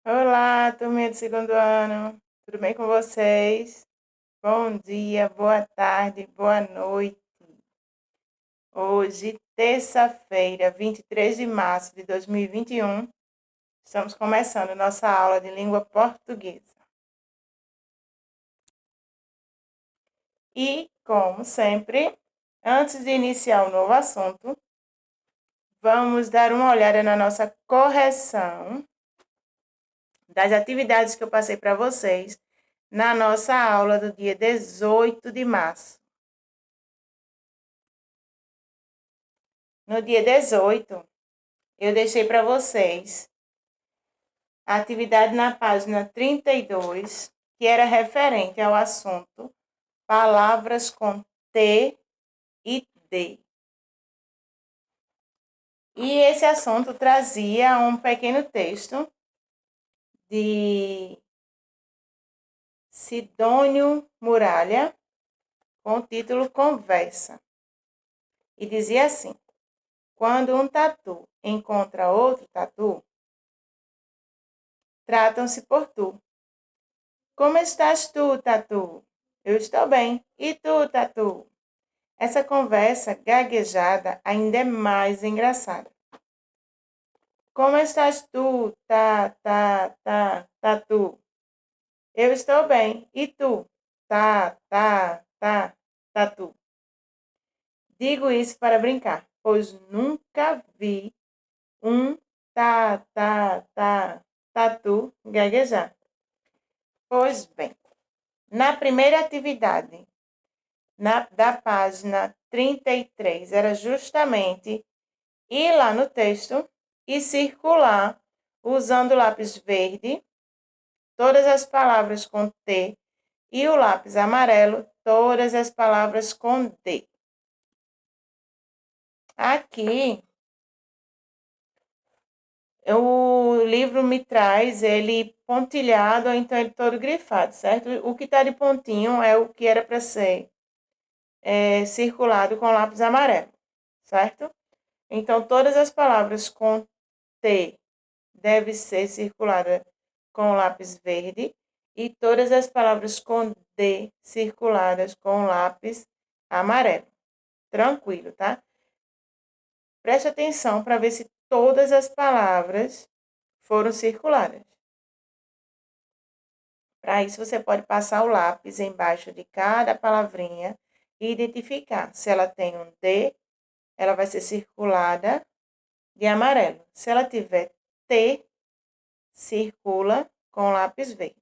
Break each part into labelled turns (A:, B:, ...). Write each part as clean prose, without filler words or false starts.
A: Olá, turminha do segundo ano. Tudo bem com vocês? Bom dia, boa tarde, boa noite. Hoje, terça-feira, 23 de março de 2021, estamos começando nossa aula de língua portuguesa. E, como sempre, antes de iniciar o novo assunto, vamos dar uma olhada na nossa correção das atividades que eu passei para vocês na nossa aula do dia 18 de março. No dia 18, eu deixei para vocês a atividade na página 32, que era referente ao assunto palavras com T e D. E esse assunto trazia um pequeno texto de Sidônio Muralha, com o título Conversa. E dizia assim: quando um tatu encontra outro tatu, tratam-se por tu. Como estás tu, tatu? Eu estou bem. E tu, tatu? Essa conversa gaguejada ainda é mais engraçada. Como estás tu, tatu? Eu estou bem. E tu? Tatu. Digo isso para brincar, pois nunca vi um tatu gaguejar. Pois bem, na primeira atividade, da página 33, era justamente ir lá no texto e circular, usando o lápis verde, todas as palavras com T, e o lápis amarelo, todas as palavras com D. Aqui, o livro me traz ele pontilhado, ou então ele todo grifado, certo? O que está de pontinho é o que era para ser circulado com lápis amarelo, certo? Então, todas as palavras com T deve ser circulada com lápis verde e todas as palavras com D circuladas com lápis amarelo. Tranquilo, tá? Preste atenção para ver se todas as palavras foram circuladas. Para isso, você pode passar o lápis embaixo de cada palavrinha e identificar. Se ela tem um D, ela vai ser circulada de amarelo. Se ela tiver T, circula com lápis verde.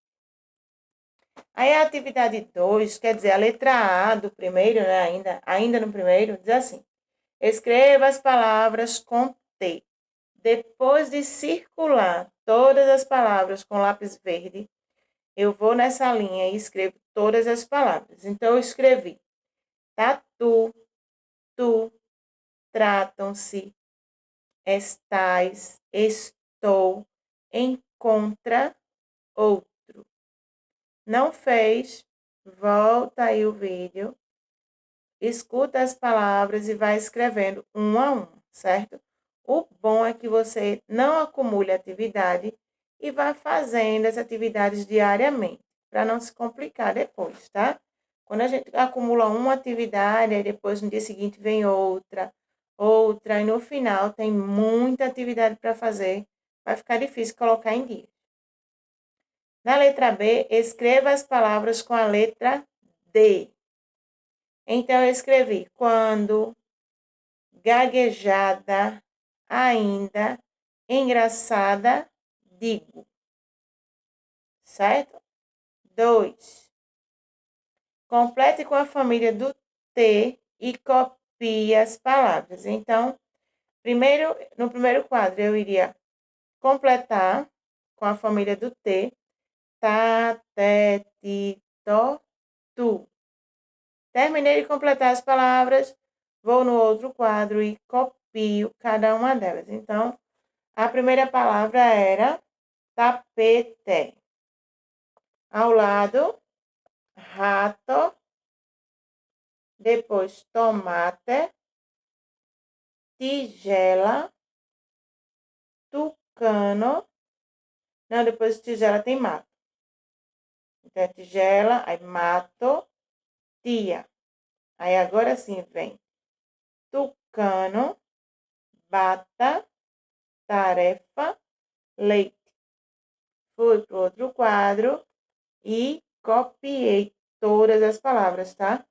A: Aí a atividade 2, quer dizer, a letra A do primeiro, né, ainda no primeiro, diz assim: escreva as palavras com T. Depois de circular todas as palavras com lápis verde, eu vou nessa linha e escrevo todas as palavras. Então, eu escrevi tatu, tu, tratam-se, estais, estou, encontra, outro. Não fez? Volta aí o vídeo, escuta as palavras e vai escrevendo um a um, certo? O bom é que você não acumule atividade e vá fazendo as atividades diariamente, para não se complicar depois, tá? Quando a gente acumula uma atividade, aí depois no dia seguinte vem outra, e no final tem muita atividade para fazer, vai ficar difícil colocar em dia. Na letra B, escreva as palavras com a letra D. Então, eu escrevi quando, gaguejada, ainda, engraçada, digo. Certo? 2. Complete com a família do T e copie as palavras. Então, no primeiro quadro, eu iria completar com a família do T. Tá, te, ti, to, tu. Terminei de completar as palavras, vou no outro quadro e copio cada uma delas. Então, a primeira palavra era tapete. Ao lado, rato. Depois, tomate, tigela, tucano, Não, depois de tigela tem mato. Então, é tigela, aí mato, tia. Aí, agora sim vem tucano, bata, tarefa, leite. Fui para outro quadro e copiei todas as palavras, tá?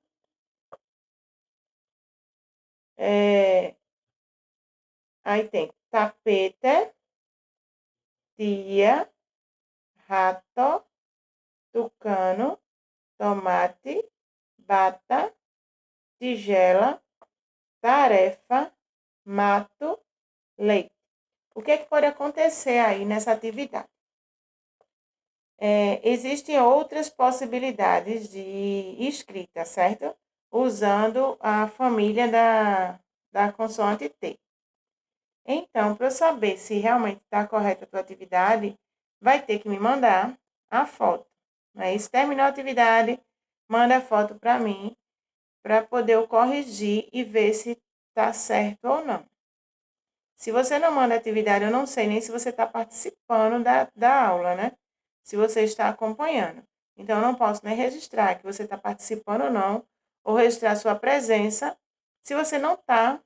A: Aí tem tapete, tia, rato, tucano, tomate, bata, tigela, tarefa, mato, leite. O que é que pode acontecer aí nessa atividade? Existem outras possibilidades de escrita, certo? Usando a família da consoante T. Então, para eu saber se realmente está correta a tua atividade, vai ter que me mandar a foto. Aí, se terminou a atividade, manda a foto para mim, para poder eu corrigir e ver se está certo ou não. Se você não manda atividade, eu não sei nem se você está participando da aula, né? Se você está acompanhando. Então, eu não posso nem registrar que você está participando ou não, ou registrar sua presença, se você não está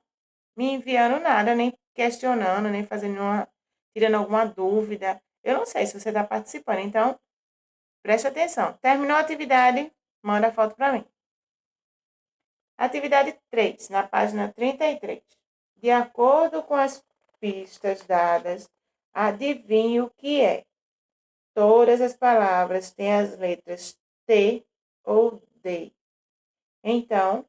A: me enviando nada, nem questionando, nem fazendo tirando alguma dúvida. Eu não sei se você está participando. Então, preste atenção. Terminou a atividade, manda a foto para mim. Atividade 3, na página 33. De acordo com as pistas dadas, adivinhe o que é. Todas as palavras têm as letras T ou D. Então,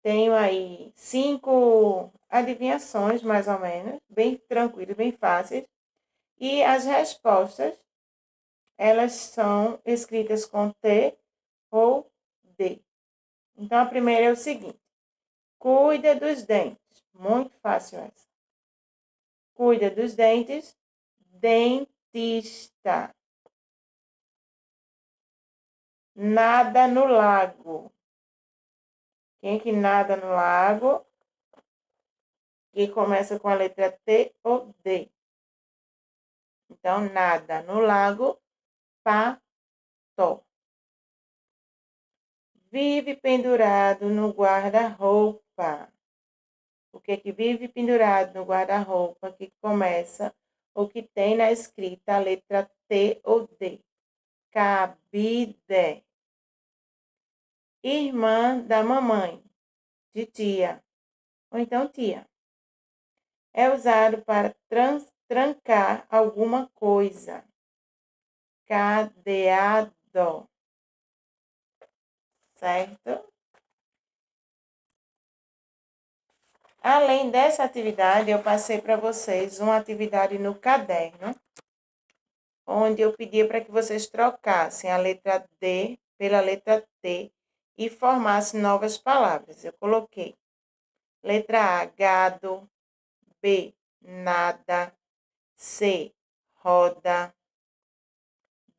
A: tenho aí 5 adivinhações, mais ou menos, bem tranquilas, bem fáceis. E as respostas, elas são escritas com T ou D. Então, a primeira é o seguinte. Cuida dos dentes. Muito fácil essa. Cuida dos dentes. Dentista. Nada no lago. Quem que nada no lago? Que começa com a letra T ou D. Então, nada no lago. Pato. Vive pendurado no guarda-roupa. O que é que vive pendurado no guarda-roupa que começa ou que tem na escrita a letra T ou D? Cabide. Irmã da mamãe, de tia, ou então tia. É usado para trancar alguma coisa. Cadeado. Certo? Além dessa atividade, eu passei para vocês uma atividade no caderno, onde eu pedia para que vocês trocassem a letra D pela letra T e formassem novas palavras. Eu coloquei letra A, gado, B, nada, C, roda,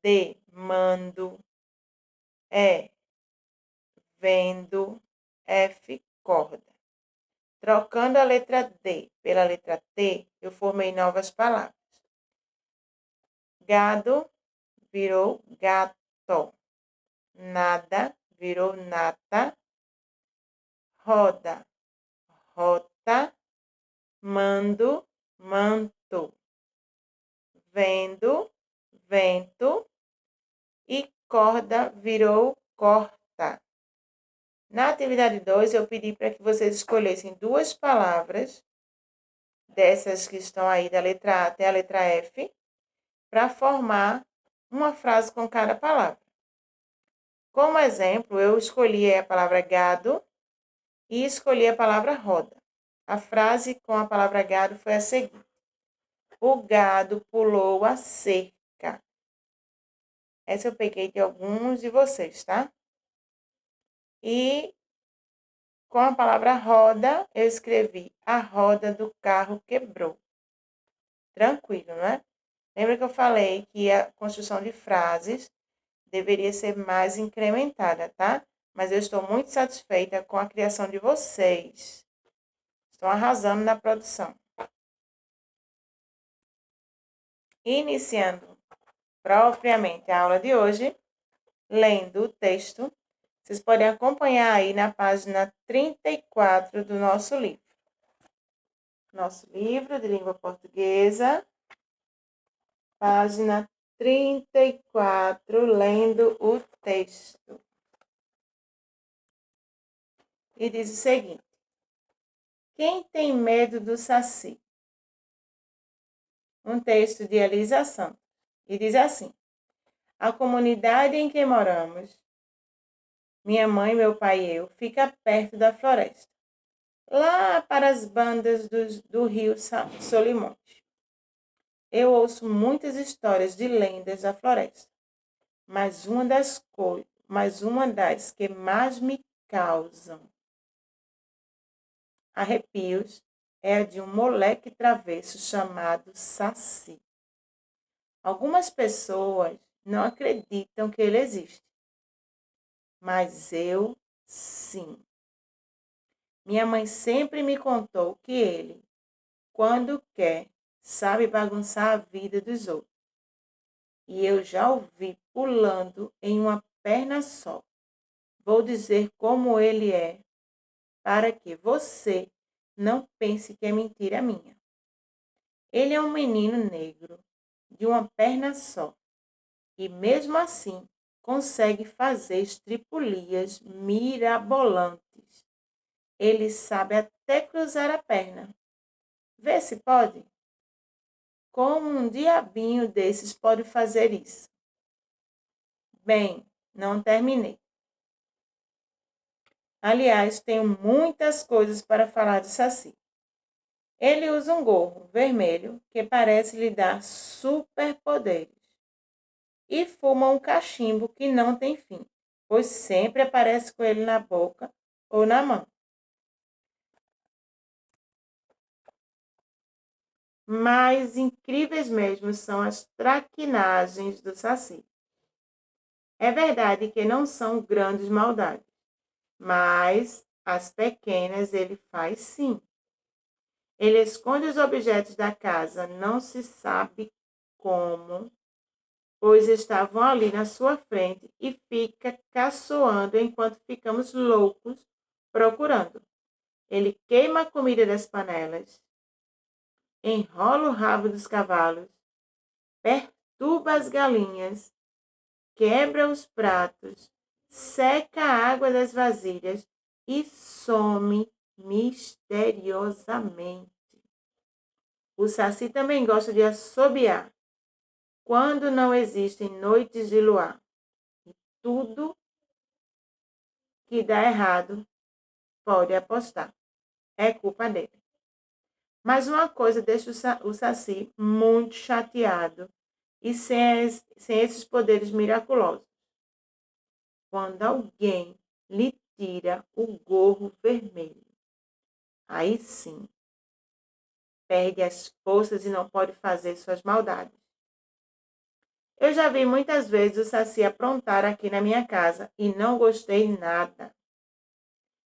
A: D, mando, E, vendo, F, corda. Trocando a letra D pela letra T, eu formei novas palavras. Gado virou gato. Nada virou nata. Roda, rota. Mando, manto. Vendo, vento. E corda virou corta. Na atividade 2, eu pedi para que vocês escolhessem 2 palavras, dessas que estão aí da letra A até a letra F, para formar uma frase com cada palavra. Como exemplo, eu escolhi a palavra gado e escolhi a palavra roda. A frase com a palavra gado foi a seguinte: o gado pulou a cerca. Essa eu peguei de alguns de vocês, tá? E com a palavra roda, eu escrevi: a roda do carro quebrou. Tranquilo, né? Lembra que eu falei que a construção de frases deveria ser mais incrementada, tá? Mas eu estou muito satisfeita com a criação de vocês. Estão arrasando na produção. Iniciando propriamente a aula de hoje, lendo o texto. Vocês podem acompanhar aí na página 34 do nosso livro. Nosso livro de língua portuguesa, página 34, lendo o texto. E diz o seguinte: quem tem medo do saci? Um texto de Elisa Santos. E diz assim: a comunidade em que moramos, minha mãe, meu pai e eu, fica perto da floresta, lá para as bandas do rio Solimonte. Eu ouço muitas histórias de lendas da floresta, mas uma das que mais me causam arrepios é a de um moleque travesso chamado Saci. Algumas pessoas não acreditam que ele existe, mas eu sim. Minha mãe sempre me contou que ele, quando quer, sabe bagunçar a vida dos outros. E eu já o vi pulando em uma perna só. Vou dizer como ele é, para que você não pense que é mentira minha. Ele é um menino negro, de uma perna só, e mesmo assim consegue fazer estripulias mirabolantes. Ele sabe até cruzar a perna. Vê se pode. Como um diabinho desses pode fazer isso? Bem, não terminei. Aliás, tenho muitas coisas para falar de Saci. Ele usa um gorro vermelho que parece lhe dar superpoderes e fuma um cachimbo que não tem fim, pois sempre aparece com ele na boca ou na mão. Mais incríveis mesmo são as traquinagens do Saci. É verdade que não são grandes maldades, mas as pequenas ele faz sim. Ele esconde os objetos da casa, não se sabe como, pois estavam ali na sua frente e fica caçoando enquanto ficamos loucos procurando. Ele queima a comida das panelas, enrola o rabo dos cavalos, perturba as galinhas, quebra os pratos, seca a água das vasilhas e some misteriosamente. O Saci também gosta de assobiar quando não existem noites de luar. E tudo que dá errado, pode apostar, é culpa dele. Mas uma coisa deixa o Saci muito chateado e sem esses poderes miraculosos. Quando alguém lhe tira o gorro vermelho. Aí sim, perde as forças e não pode fazer suas maldades. Eu já vi muitas vezes o Saci aprontar aqui na minha casa e não gostei nada.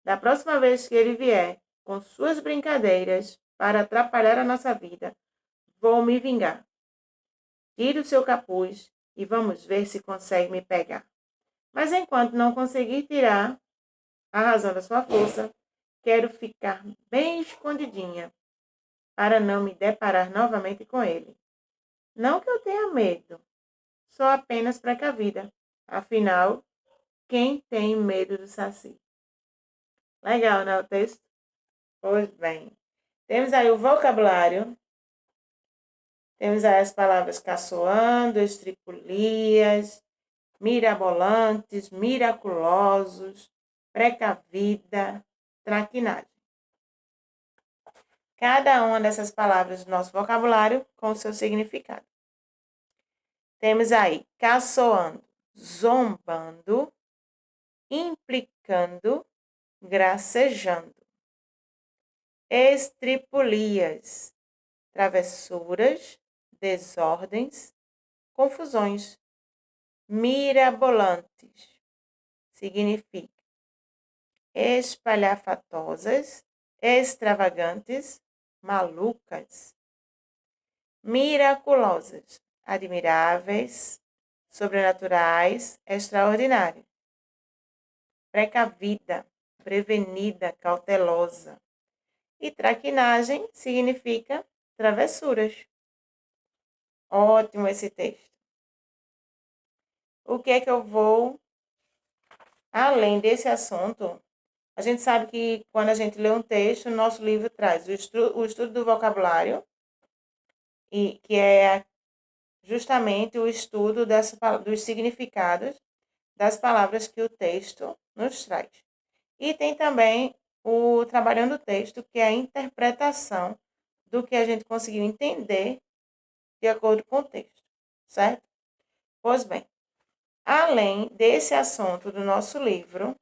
A: Da próxima vez que ele vier com suas brincadeiras para atrapalhar a nossa vida, vou me vingar. Tire o seu capuz e vamos ver se consegue me pegar. Mas enquanto não conseguir tirar a razão da sua força, quero ficar bem escondidinha para não me deparar novamente com ele. Não que eu tenha medo, sou apenas precavida. Afinal, quem tem medo do Saci? Legal, né, o texto? Pois bem. Temos aí o vocabulário. Temos aí as palavras caçoando, estripulias, mirabolantes, miraculosos, precavida, traquinagem. Cada uma dessas palavras do nosso vocabulário com o seu significado. Temos aí caçoando, zombando, implicando, gracejando. Estripulias, travessuras, desordens, confusões. Mirabolantes significa espalhafatosas, extravagantes, malucas. Miraculosas, admiráveis, sobrenaturais, extraordinários. Precavida, prevenida, cautelosa. E traquinagem significa travessuras. Ótimo esse texto. O que é que eu vou, além desse assunto, a gente sabe que quando a gente lê um texto, o nosso livro traz o estudo do vocabulário, e que é justamente o estudo dos significados das palavras que o texto nos traz. E tem também o trabalhando o texto, que é a interpretação do que a gente conseguiu entender de acordo com o texto, certo? Pois bem, além desse assunto do nosso livro,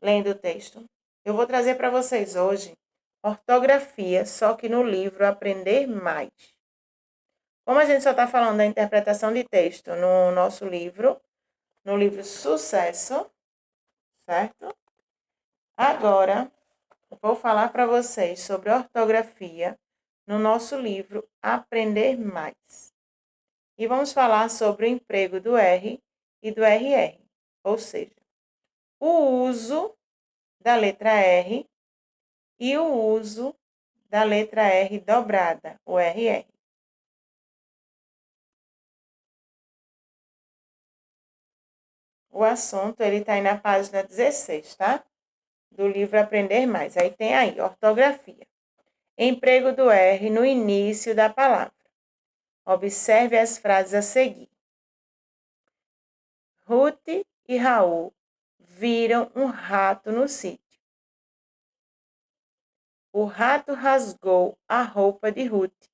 A: lendo o texto, eu vou trazer para vocês hoje ortografia, só que no livro Aprender Mais. Como a gente só está falando da interpretação de texto no nosso livro, no livro Sucesso, certo? Agora, vou falar para vocês sobre ortografia no nosso livro Aprender Mais. E vamos falar sobre o emprego do R e do RR, ou seja, o uso da letra R e o uso da letra R dobrada, o RR. O assunto, ele está aí na página 16, tá? Do livro Aprender Mais. Aí tem aí, ortografia. Emprego do R no início da palavra. Observe as frases a seguir. Ruth e Raul viram um rato no sítio. O rato rasgou a roupa de Ruth.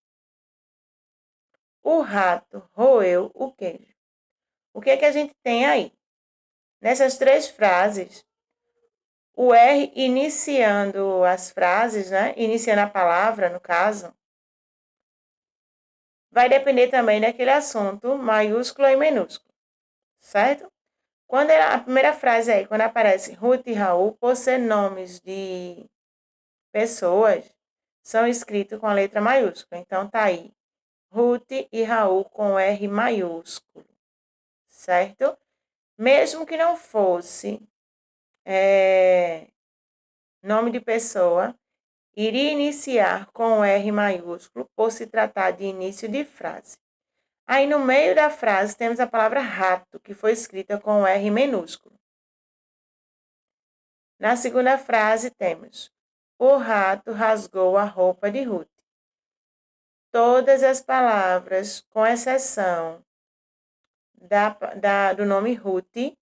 A: O rato roeu o queijo. O que é que a gente tem aí? Nessas três frases, o R iniciando as frases, né? Iniciando a palavra, no caso, vai depender também daquele assunto maiúsculo e minúsculo, certo? Quando a primeira frase aí, quando aparece Ruth e Raul, por ser nomes de pessoas, são escritos com a letra maiúscula. Então, tá aí, Ruth e Raul com R maiúsculo, certo? Mesmo que não fosse nome de pessoa, iria iniciar com R maiúsculo por se tratar de início de frase. Aí no meio da frase temos a palavra rato, que foi escrita com R minúsculo. Na segunda frase temos o rato rasgou a roupa de Ruth. Todas as palavras, com exceção do nome Ruth,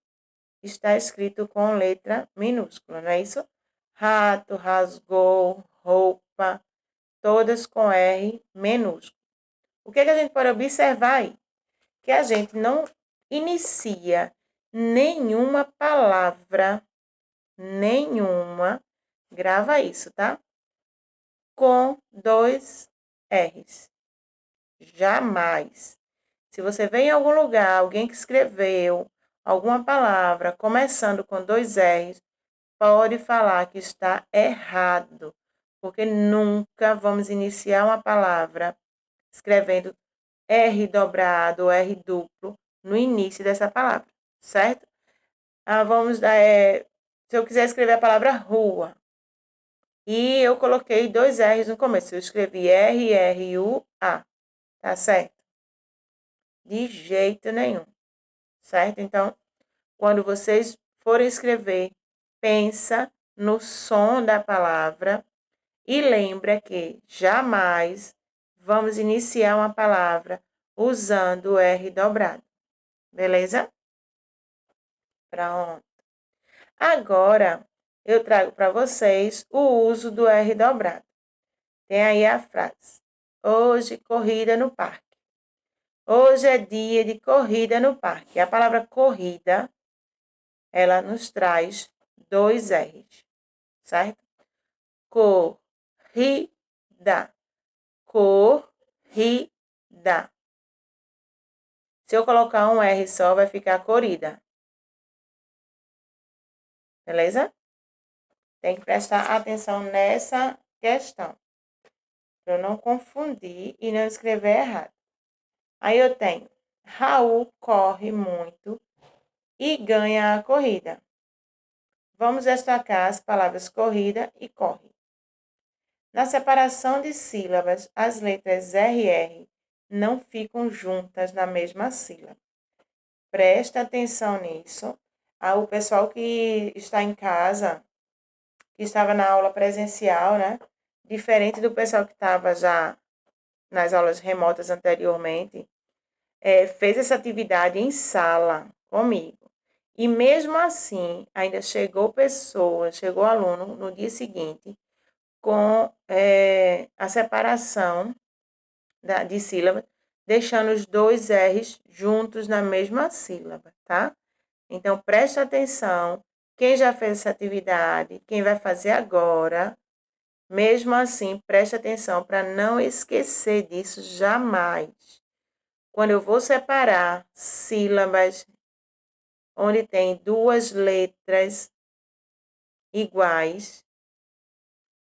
A: está escrito com letra minúscula, não é isso? Rato, rasgou, roupa, todas com R minúsculo. O que a gente pode observar aí? Que a gente não inicia nenhuma palavra, grava isso, tá? Com dois R's. Jamais. Se você vê em algum lugar alguém que escreveu alguma palavra começando com dois R's, pode falar que está errado, porque nunca vamos iniciar uma palavra escrevendo R dobrado ou R duplo no início dessa palavra, certo? Vamos dar, se eu quiser escrever a palavra rua, e eu coloquei dois R's no começo, eu escrevi R-R-U-A, tá certo? De jeito nenhum, certo? Então, quando vocês forem escrever, pensa no som da palavra e lembra que jamais vamos iniciar uma palavra usando o R dobrado. Beleza? Pronto. Agora, eu trago para vocês o uso do R dobrado. Tem aí a frase. Hoje, corrida no parque. Hoje é dia de corrida no parque. A palavra corrida, ela nos traz dois R's, certo? Corrida. Corrida. Se eu colocar um R só, vai ficar corrida. Beleza? Tem que prestar atenção nessa questão, para eu não confundir e não escrever errado. Aí eu tenho Raul corre muito e ganha a corrida. Vamos destacar as palavras corrida e corre. Na separação de sílabas, as letras R e R não ficam juntas na mesma sílaba. Presta atenção nisso. O pessoal que está em casa, que estava na aula presencial, né? Diferente do pessoal que estava já nas aulas remotas anteriormente, fez essa atividade em sala comigo. E mesmo assim, ainda chegou aluno no dia seguinte com a separação de sílabas, deixando os dois R's juntos na mesma sílaba, tá? Então, preste atenção, quem já fez essa atividade, quem vai fazer agora, mesmo assim, preste atenção para não esquecer disso jamais. Quando eu vou separar sílabas onde tem duas letras iguais,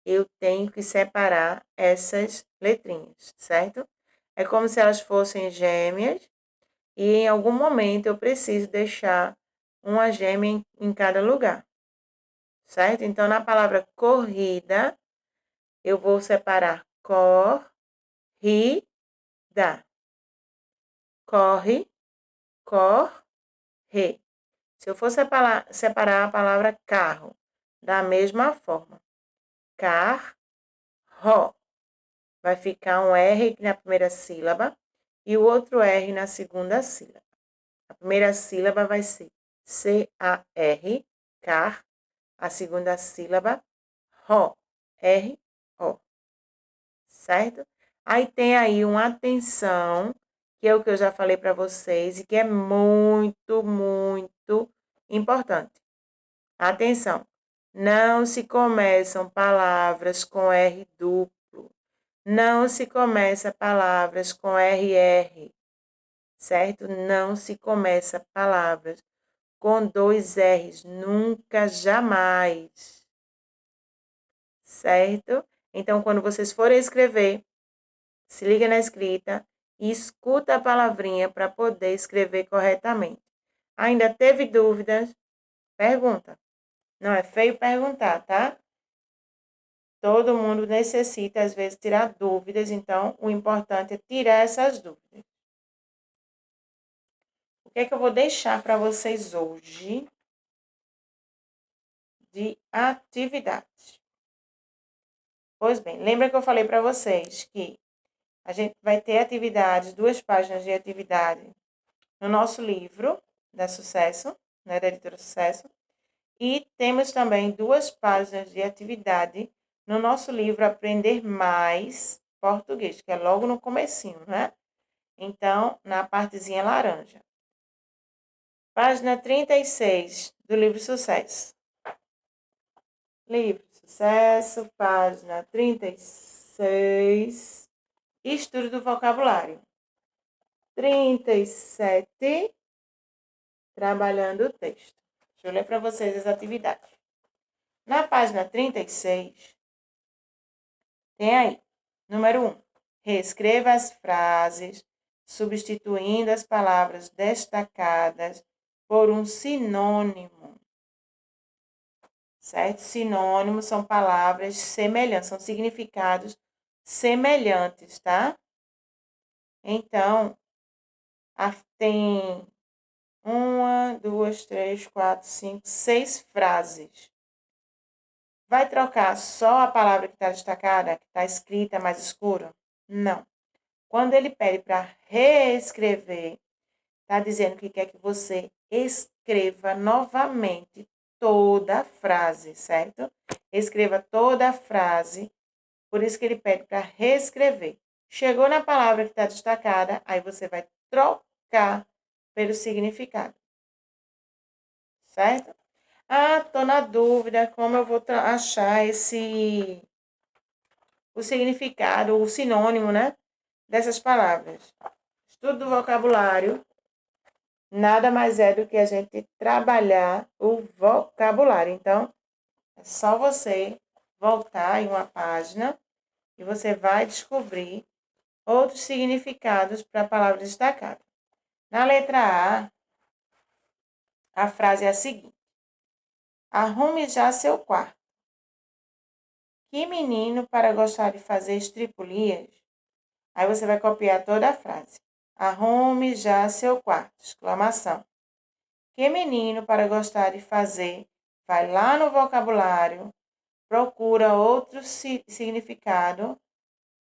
A: eu tenho que separar essas letrinhas, certo? É como se elas fossem gêmeas e em algum momento eu preciso deixar uma gêmea em cada lugar, certo? Então, na palavra corrida, eu vou separar cor, ri, da. Corre, cor, re. Se eu for separar a palavra carro, da mesma forma, car, ro. Vai ficar um R na primeira sílaba e o outro R na segunda sílaba. A primeira sílaba vai ser C-A-R, car. A segunda sílaba, ro, R-O. Certo? Aí tem aí uma atenção, que é o que eu já falei para vocês e que é muito, muito importante. Atenção, não se começam palavras com R duplo. Não se começa palavras com RR, certo? Não se começa palavras com dois R's, nunca, jamais, certo? Então, quando vocês forem escrever, se liga na escrita e escuta a palavrinha para poder escrever corretamente. Ainda teve dúvidas? Pergunta. Não é feio perguntar, tá? Todo mundo necessita, às vezes, tirar dúvidas, então o importante é tirar essas dúvidas. O que é que eu vou deixar para vocês hoje de atividade? Pois bem, lembra que eu falei para vocês que a gente vai ter atividades, 2 páginas de atividade no nosso livro da Sucesso, né, da editora Sucesso, e temos também 2 páginas de atividade no nosso livro Aprender Mais Português, que é logo no comecinho, né? Então, na partezinha laranja. Página 36 do livro Sucesso. Livro Sucesso, página 36. Estudo do vocabulário. 37. Trabalhando o texto. Deixa eu ler para vocês as atividades. Na página 36, tem aí, número 1. Reescreva as frases, substituindo as palavras destacadas por um sinônimo. Certo? Sinônimos são palavras semelhantes, são significados semelhantes, tá? Então, tem 1, 2, 3, 4, 5, 6 frases. Vai trocar só a palavra que está destacada, que está escrita mais escura? Não. Quando ele pede para reescrever, está dizendo que quer que você escreva novamente toda a frase, certo? Escreva toda a frase, por isso que ele pede para reescrever. Chegou na palavra que está destacada, aí você vai trocar pelo significado, certo? Tô na dúvida como eu vou achar o significado, o sinônimo, né, dessas palavras. Estudo do vocabulário nada mais é do que a gente trabalhar o vocabulário. Então, é só você voltar em uma página e você vai descobrir outros significados para a palavra destacada. Na letra a frase é a seguinte: arrume já seu quarto. Que menino para gostar de fazer estripulias? Aí você vai copiar toda a frase. Arrume já seu quarto! Exclamação. Que menino para gostar de fazer? Vai lá no vocabulário, procura outro significado,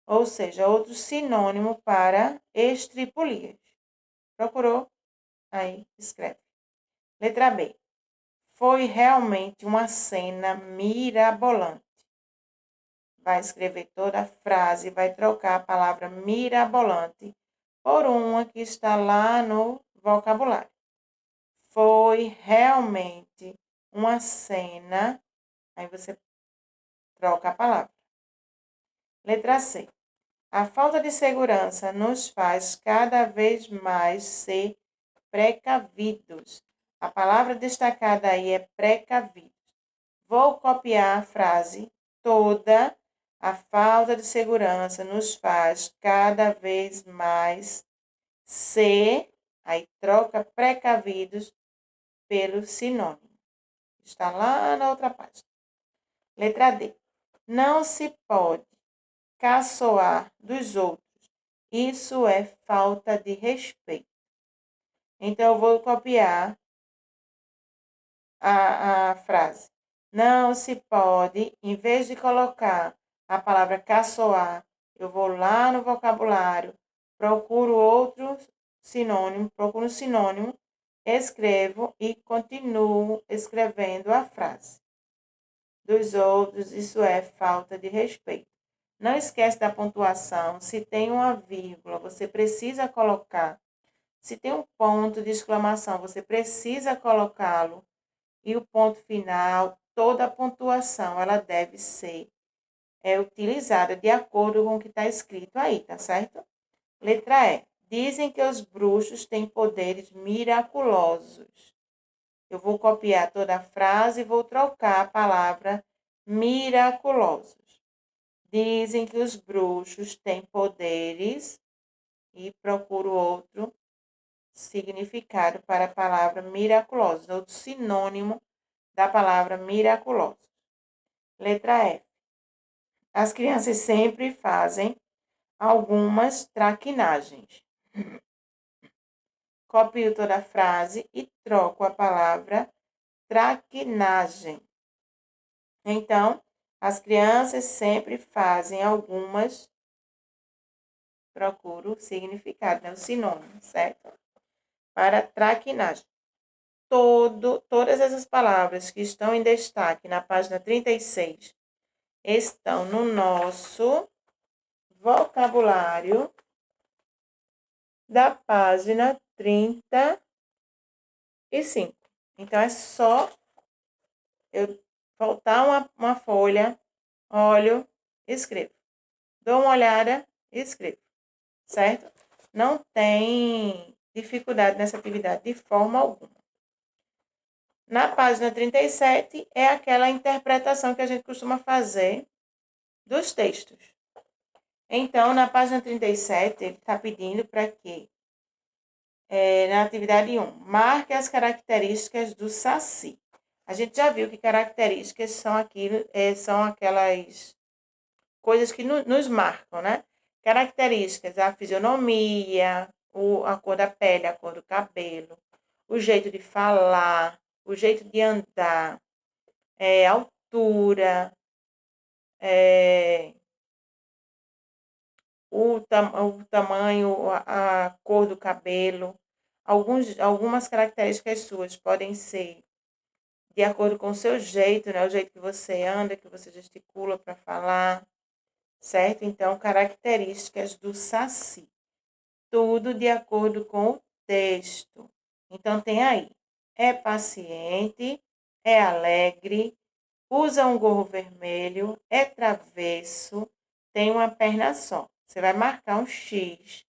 A: ou seja, outro sinônimo para estripulias. Procurou? Aí escreve. Letra B. Foi realmente uma cena mirabolante. Vai escrever toda a frase, vai trocar a palavra mirabolante por uma que está lá no vocabulário. Foi realmente uma cena. Aí você troca a palavra. Letra C. A falta de segurança nos faz cada vez mais ser precavidos. A palavra destacada aí é precavidos. Vou copiar a frase toda. A falta de segurança nos faz cada vez mais ser, aí troca precavidos pelo sinônimo. Está lá na outra página. Letra D. Não se pode caçoar dos outros. Isso é falta de respeito. Então, eu vou copiar a frase. Não se pode, em vez de colocar a palavra caçoar, eu vou lá no vocabulário, procuro outro sinônimo, procuro um sinônimo, escrevo e continuo escrevendo a frase. Dos outros, isso é falta de respeito. Não esquece da pontuação. Se tem uma vírgula, você precisa colocar. Se tem um ponto de exclamação, você precisa colocá-lo. E o ponto final, toda a pontuação, ela deve ser utilizada de acordo com o que está escrito aí, tá certo? Letra E. Dizem que os bruxos têm poderes miraculosos. Eu vou copiar toda a frase e vou trocar a palavra miraculosos. Dizem que os bruxos têm poderes e procuro outro significado para a palavra miraculosos, outro sinônimo da palavra miraculosos. Letra F. As crianças sempre fazem algumas traquinagens. Copio toda a frase e troco a palavra traquinagem. Então, as crianças sempre fazem algumas. Procuro o significado, né? O sinônimo, certo? Para traquinagem. Todas essas palavras que estão em destaque na página 36 estão no nosso vocabulário da página 35. Então, é só eu voltar uma folha, olho, escrevo. Dou uma olhada e escrevo, certo? Não tem dificuldade nessa atividade de forma alguma. Na página 37 é aquela interpretação que a gente costuma fazer dos textos. Então, na página 37, ele está pedindo para que, na atividade 1, marque as características do Saci. A gente já viu que características são aquelas coisas que nos marcam, né? Características, a fisionomia, a cor da pele, a cor do cabelo, o jeito de falar, o jeito de andar, altura, o tamanho, a cor do cabelo. Algumas características suas podem ser de acordo com o seu jeito, né? O jeito que você anda, que você gesticula para falar, certo? Então, características do Saci. Tudo de acordo com o texto. Então, tem aí. É paciente, é alegre, usa um gorro vermelho, é travesso, tem uma perna só. Você vai marcar um X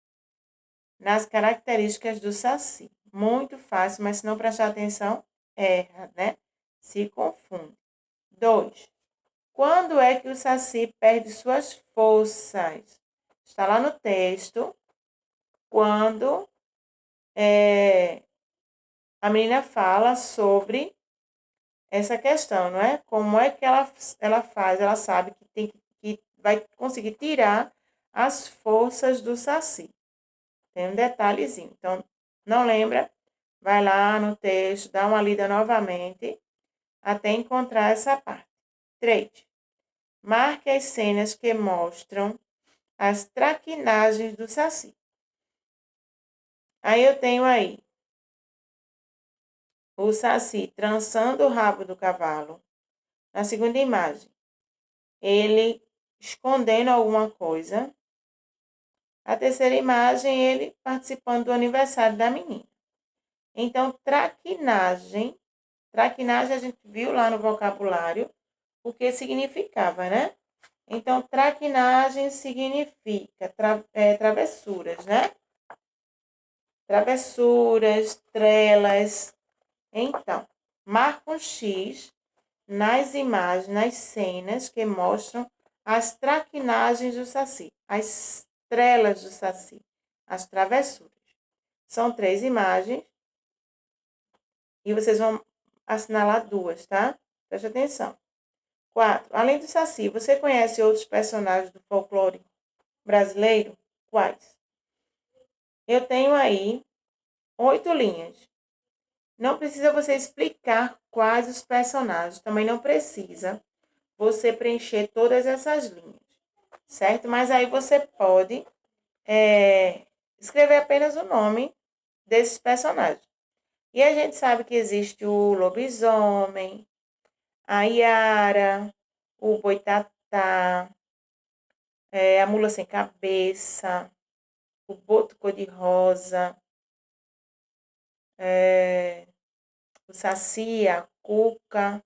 A: nas características do Saci. Muito fácil, mas se não prestar atenção, erra, né? Se confunde. 2. Quando é que o Saci perde suas forças? Está lá no texto. Quando a menina fala sobre essa questão, não é? Como é que ela faz, ela sabe que vai conseguir tirar as forças do Saci. Tem um detalhezinho. Então, não lembra? Vai lá no texto, dá uma lida novamente, até encontrar essa parte. 3. Marque as cenas que mostram as traquinagens do Saci. Aí eu tenho aí o Saci trançando o rabo do cavalo. Na segunda imagem, ele escondendo alguma coisa. A terceira imagem, ele participando do aniversário da menina. Então, traquinagem a gente viu lá no vocabulário o que significava, né? Então, traquinagem significa travessuras, né? Travessuras, trelas. Então, marca um X nas imagens, nas cenas que mostram as traquinagens do Saci, as trelas do Saci, as travessuras. São 3 imagens e vocês vão assinalar 2, tá? Preste atenção. 4. Além do Saci, você conhece outros personagens do folclore brasileiro? Quais? Eu tenho aí 8 linhas. Não precisa você explicar quais os personagens, também não precisa você preencher todas essas linhas, certo? Mas aí você pode escrever apenas o nome desses personagens. E a gente sabe que existe o lobisomem, a Iara, o boitatá, a mula sem cabeça, o boto cor-de-rosa, o saci, a cuca.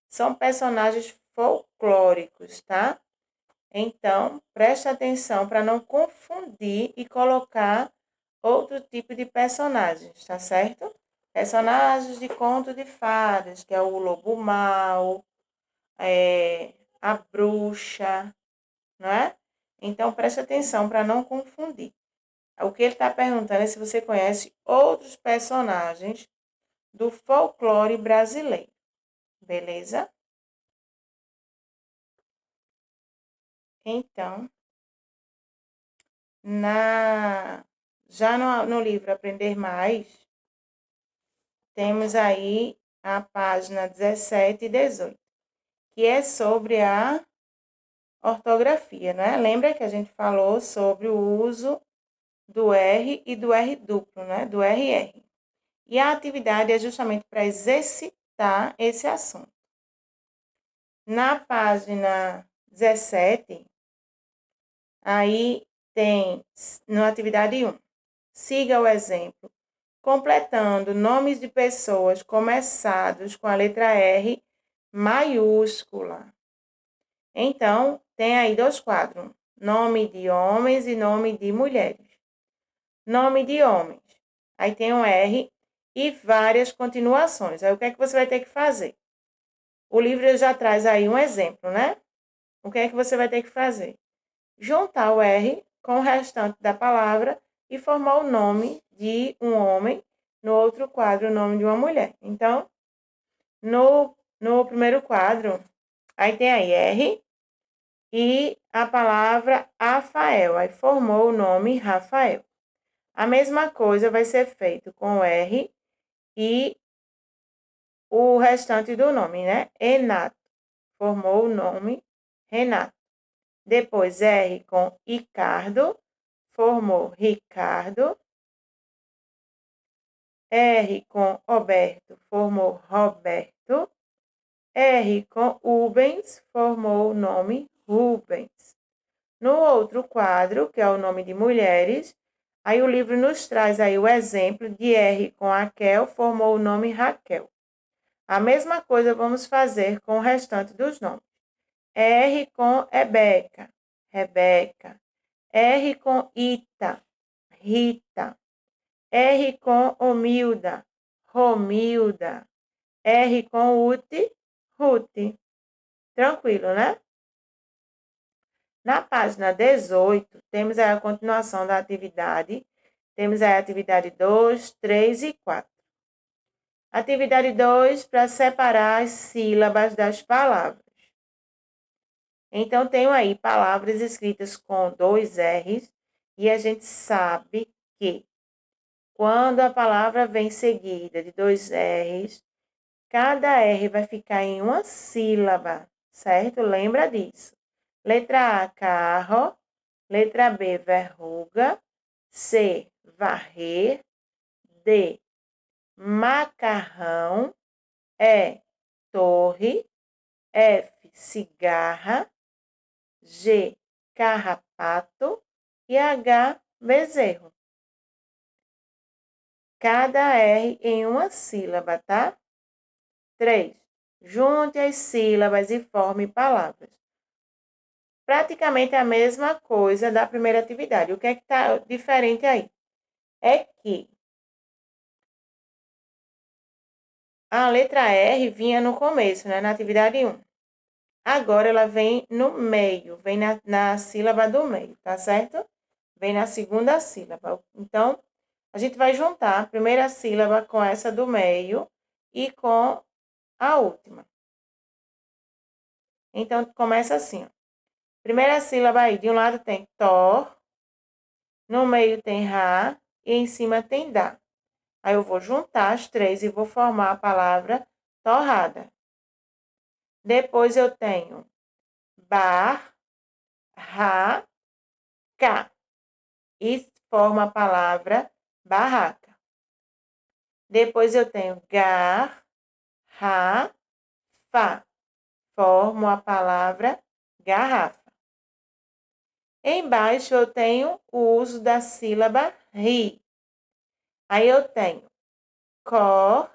A: São personagens folclóricos, tá? Então, preste atenção para não confundir e colocar outro tipo de personagens, tá certo? Personagens de conto de fadas, que é o lobo mau, a bruxa, não é? Então, preste atenção para não confundir. O que ele está perguntando é se você conhece outros personagens do folclore brasileiro, beleza? Então, já no livro Aprender Mais, temos aí a página 17 e 18, que é sobre a ortografia, né? Lembra que a gente falou sobre o uso do R e do R duplo, né? Do RR. E a atividade é justamente para exercitar esse assunto. Na página 17, aí tem, na atividade 1, siga o exemplo, completando nomes de pessoas começados com a letra R maiúscula. Então, tem aí 2 quadros, nome de homens e nome de mulheres. Nome de homens, aí tem um R e várias continuações. Aí, o que é que você vai ter que fazer? O livro já traz aí um exemplo, né? O que é que você vai ter que fazer? Juntar o R com o restante da palavra e formar o nome de um homem, no outro quadro, o nome de uma mulher. Então, no primeiro quadro, aí tem aí R e a palavra Rafael. Aí formou o nome Rafael. A mesma coisa vai ser feito com o R e o restante do nome, né? Renato. Formou o nome Renato. Depois R com Ricardo, formou Ricardo. R com Roberto, formou Roberto. R com Rubens, formou o nome Rubens. No outro quadro, que é o nome de mulheres, aí o livro nos traz aí o exemplo de R com Raquel, formou o nome Raquel. A mesma coisa vamos fazer com o restante dos nomes. R com Rebeca, Rebeca. R com Ita, Rita. R com Romilda, Romilda. R com Uti, Ruth. Tranquilo, né? Na página 18, temos a continuação da atividade Temos a atividade 2, 3 e 4. Atividade 2, para separar as sílabas das palavras. Então, tenho aí palavras escritas com 2 R's e a gente sabe que quando a palavra vem seguida de 2 R's, cada R vai ficar em uma sílaba, certo? Lembra disso. Letra A, carro. Letra B, verruga. C, varrer. D, macarrão. E, torre. F, cigarra. G, carrapato. E H, bezerro. Cada R em uma sílaba, tá? 3. Junte as sílabas e forme palavras. Praticamente a mesma coisa da primeira atividade. O que é que está diferente aí? É que a letra R vinha no começo, né? Na atividade 1. Agora ela vem no meio, vem na sílaba do meio, tá certo? Vem na segunda sílaba. Então, a gente vai juntar a primeira sílaba com essa do meio e com a última. Então, começa assim, ó. Primeira sílaba aí, de um lado tem tor, no meio tem ra e em cima tem dá. Aí eu vou juntar as três e vou formar a palavra torrada. Depois eu tenho bar, ra, cá. E forma a palavra barraca. Depois eu tenho gar, ra, fá. Formo a palavra garrafa. Embaixo eu tenho o uso da sílaba ri. Aí eu tenho cor,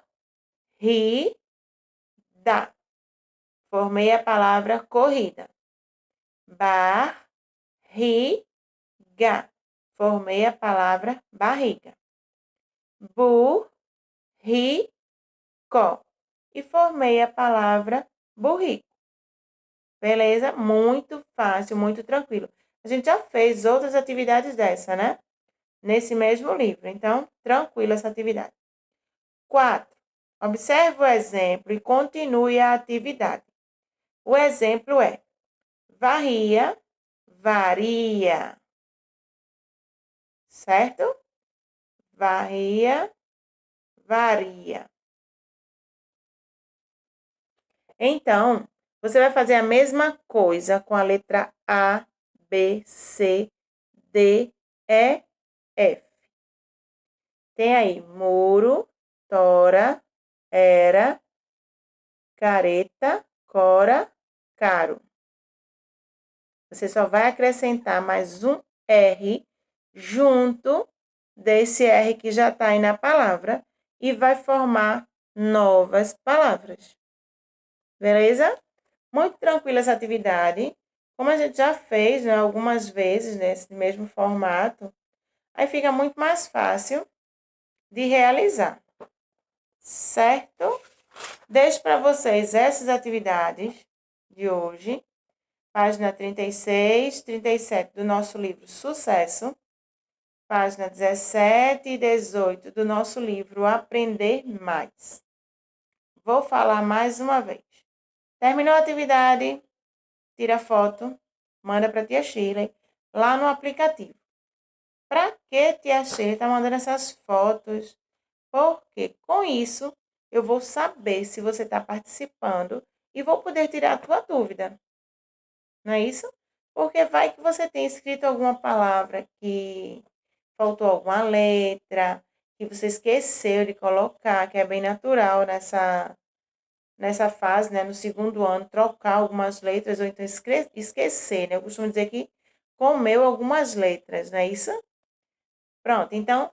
A: ri, da. Formei a palavra corrida. Bar, ri, ga. Formei a palavra barriga. Bu, ri, có. E formei a palavra burrico. Beleza? Muito fácil, muito tranquilo. A gente já fez outras atividades dessa, né? Nesse mesmo livro. Então, tranquilo essa atividade. 4. Observe o exemplo e continue a atividade. O exemplo é: varria, varia. Certo? Varria, varia. Então, você vai fazer a mesma coisa com a letra A, B, C, D, E, F. Tem aí muro, tora, era, careta, cora, caro. Você só vai acrescentar mais um R junto desse R que já está aí na palavra e vai formar novas palavras. Beleza? Muito tranquila essa atividade. Como a gente já fez, né, algumas vezes nesse mesmo formato, aí fica muito mais fácil de realizar. Certo? Deixo para vocês essas atividades de hoje. Página 36, 37 do nosso livro Sucesso. Página 17 e 18 do nosso livro Aprender Mais. Vou falar mais uma vez. Terminou a atividade? Tira foto, manda para tia Shirley lá no aplicativo. Para que tia Shirley está mandando essas fotos? Porque com isso eu vou saber se você está participando e vou poder tirar a tua dúvida. Não é isso? Porque vai que você tem escrito alguma palavra que faltou alguma letra, que você esqueceu de colocar, que é bem natural nessa fase, né, no segundo ano, trocar algumas letras ou então esquecer, né? Eu costumo dizer que comeu algumas letras, não é isso? Pronto, então,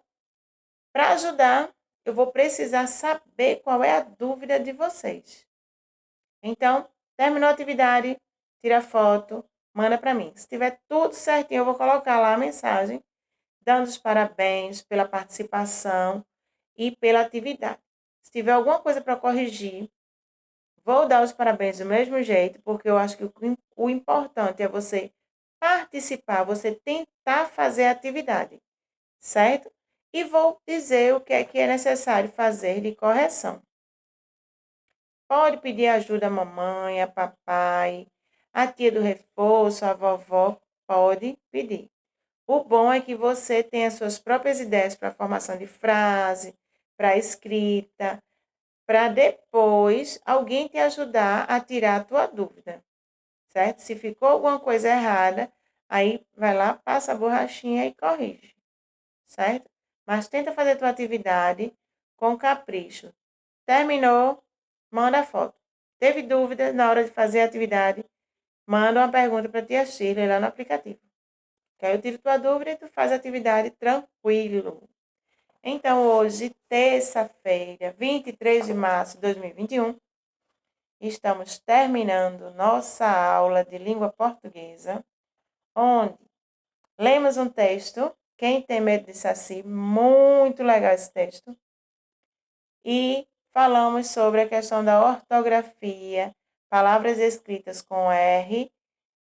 A: para ajudar, eu vou precisar saber qual é a dúvida de vocês. Então, terminou a atividade, tira a foto, manda para mim. Se tiver tudo certinho, eu vou colocar lá a mensagem, dando os parabéns pela participação e pela atividade. Se tiver alguma coisa para corrigir, vou dar os parabéns do mesmo jeito, porque eu acho que o importante é você participar, você tentar fazer a atividade, certo? e vou dizer o que é necessário fazer de correção. Pode pedir ajuda à mamãe, a papai, a tia do reforço, a vovó, pode pedir. O bom é que você tem as suas próprias ideias para a formação de frase, para a escrita, para depois alguém te ajudar a tirar a tua dúvida, certo? Se ficou alguma coisa errada, aí vai lá, passa a borrachinha e corrige, certo? Mas tenta fazer a tua atividade com capricho. Terminou, manda a foto. Teve dúvida na hora de fazer a atividade, manda uma pergunta para a tia Shirley lá no aplicativo. Que aí eu tiro tua dúvida e tu faz a atividade tranquilo. Então, hoje, terça-feira, 23 de março de 2021, estamos terminando nossa aula de língua portuguesa, onde lemos um texto, Quem tem medo de saci, muito legal esse texto, e falamos sobre a questão da ortografia, palavras escritas com R,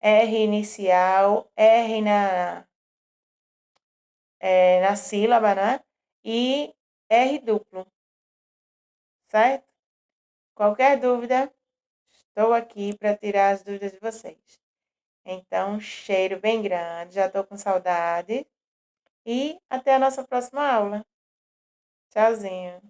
A: R inicial, R na sílaba, né? E R duplo, certo? Qualquer dúvida, estou aqui para tirar as dúvidas de vocês. Então, um cheiro bem grande, já estou com saudade. E até a nossa próxima aula. Tchauzinho.